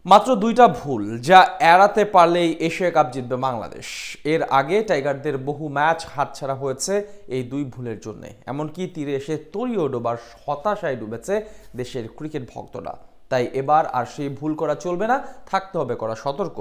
মাত্র দুইটা ভুল যা এড়াতে পারলেই এশিয়া কাপ জিতবে বাংলাদেশ। এর আগে টাইগারদের বহু ম্যাচ হাতছাড়া হয়েছে এই দুই ভুলের জন্য। এমনকি তীরে এসে তলিয়ে ডোবার হতাশায় ডুবেছে দেশের ক্রিকেট ভক্তরা। তাই এবার আর সেই ভুল করা চলবে না, থাকতে হবে করা সতর্ক,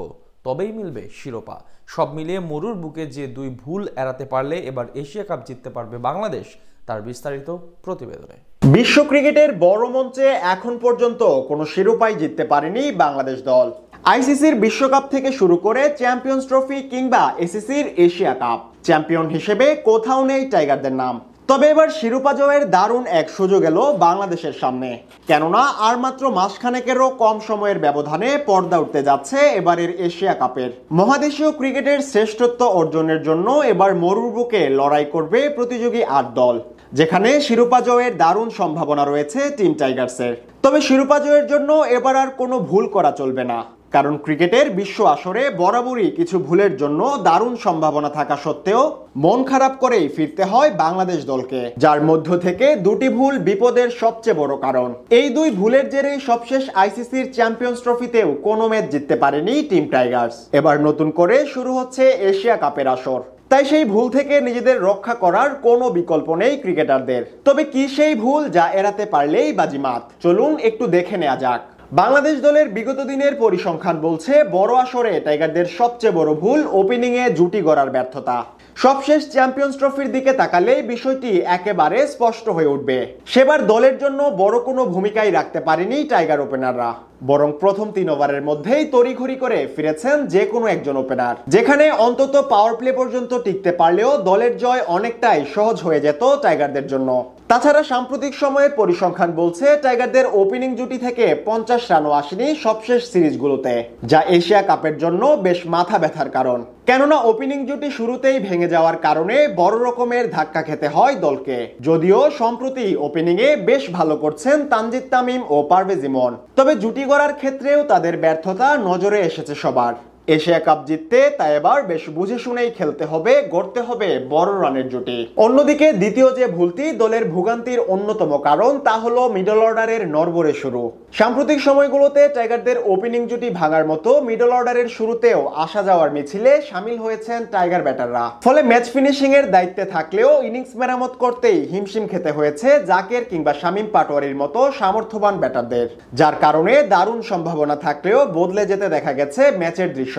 তবেই মিলবে শিরোপা। সব মিলিয়ে মরুর বুকে যে দুই ভুল এড়াতে পারলে এবার এশিয়া কাপ জিততে পারবে বাংলাদেশ, তার বিস্তারিত প্রতিবেদনে। বিশ্ব ক্রিকেটের বড় মঞ্চে এখন পর্যন্ত কোনো শিরোপাই জিততে পারেনি বাংলাদেশ দল। আইসিসির বিশ্বকাপ থেকে শুরু করে চ্যাম্পিয়ন্স ট্রফি কিংবা এসিসির এশিয়া কাপ, চ্যাম্পিয়ন হিসেবে কোথাও নেই টাইগারদের নাম। তবে এবার শিরোপা জয়ের দারুণ এক সুযোগ এলো বাংলাদেশের সামনে, কেননা আর মাত্র মাসখানেকেরও কম সময়ের ব্যবধানে পর্দা উঠতে যাচ্ছে এবারের এশিয়া কাপের। মহাদেশীয় ক্রিকেটের শ্রেষ্ঠত্ব অর্জনের জন্য এবার মরুর বুকে লড়াই করবে প্রতিযোগী ৮ দল, যেখানে শিরোপা জয়ের দারুণ সম্ভাবনা রয়েছে টিম টাইগার্সের। তবে শিরোপা জয়ের জন্য এবার আর কোনো ভুল করা চলবে না, কারণ ক্রিকেটের বিশ্ব আসরে বরাবরই কিছু ভুলের জন্য দারুণ সম্ভাবনা থাকা সত্ত্বেও মন খারাপ করেই ফিরতে হয় বাংলাদেশ দলকে, যার মধ্য থেকে দুটি ভুল বিপদের সবচেয়ে বড় কারণ। এই দুই ভুলের জেরেই সবশেষ আইসিসির চ্যাম্পিয়ন্স ট্রফিতেও কোনো ম্যাচ জিততে পারেনি টিম টাইগার্স। এবার নতুন করে শুরু হচ্ছে এশিয়া কাপের আসর, তাই সেই ভুল থেকে নিজেদের রক্ষা করার কোনো বিকল্প নেই ক্রিকেটারদের। তবে কি সেই ভুল যা এড়াতে পারলেই বাজিমাত? চলুন একটু দেখে নেওয়া যাক। বাংলাদেশ দলের বিগত দিনের পরিসংখ্যান বলছে বড় আসরে টাইগারদের সবচেয়ে বড় ভুল ওপেনিংয়ে জুটি গড়ার ব্যর্থতা। সবশেষ চ্যাম্পিয়ন্স ট্রফির দিকে তাকালেই বিষয়টি একেবারে স্পষ্ট হয়ে উঠবে। সেবার দলের জন্য বড় কোনো ভূমিকাই রাখতে পারেনি টাইগার ওপেনাররা, বরং প্রথম ৩ ওভারের মধ্যেই তড়িঘড়ি করে ফিরেছেন যে কোনো একজন ওপেনার, যেখানে অন্তত পাওয়ার প্লে পর্যন্ত টিকতে পারলেও দলের জয় অনেকটাই সহজ হয়ে যেত টাইগারদের জন্য। তাছাড়া সাম্প্রতিক সময়ের পরিসংখ্যান বলছে টাইগারদের ওপেনিং জুটি থেকে 50 রানও আসেনি সবশেষ সিরিজগুলোতে, যা এশিয়া কাপের জন্য বেশ মাথা ব্যথার কারণ। কেননা ওপেনিং জুটি শুরুতেই ভেঙে যাওয়ার কারণে বড় রকমের ধাক্কা খেতে হয় দলকে। যদিও সম্প্রতি ওপেনিংয়ে বেশ ভালো করছেন তানজিদ তামিম ও পারভেজ ইমন, তবে জুটি গড়ার ক্ষেত্রেও তাদের ব্যর্থতা নজরে এসেছে সবার। এশিয়া কাপ জিততে তাই এবার বেশ বুঝে শুনেই খেলতে হবে, গড়তে হবে বড় রানের জুটি। অন্যদিকে দ্বিতীয় যে ভুলটি দলের ভোগান্তির অন্যতম কারণ, তা হলো মিডল অর্ডারের নড়বড়ে শুরু। সাম্প্রতিক সময়গুলোতে টাইগারদের ওপেনিং জুটি ভাঙার মতো মিডল অর্ডারের শুরুতেও আসা যাওয়ার মিছিলে সামিল হয়েছেন টাইগার ব্যাটাররা। ফলে ম্যাচ ফিনিশিং এর দায়িত্বে থাকলেও ইনিংস মেরামত করতেই হিমশিম খেতে হয়েছে জাকের কিংবা শামীম পাটোয়ারির মতো সামর্থ্যবান ব্যাটারদের, যার কারণে দারুণ সম্ভাবনা থাকলেও বদলে যেতে দেখা গেছে ম্যাচের দৃশ্যপট।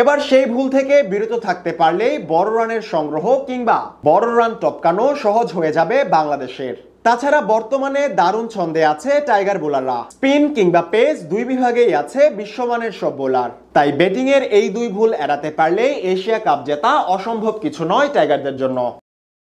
এবার সেই ভুল থেকে বিরত থাকতে পারলেই বড় রানের সংগ্রহ কিংবা বড় রান টপকানো সহজ হয়ে যাবে বাংলাদেশের। তাছাড়া বর্তমানে দারুণ ছন্দে আছে টাইগার বোলাররা। স্পিন কিংবা পেস দুই বিভাগেই আছে বিশ্বমানের সব বোলার। তাই ব্যাটিং এর এই দুই ভুল এড়াতে পারলেই এশিয়া কাপ জেতা অসম্ভব কিছু নয় টাইগারদের জন্য।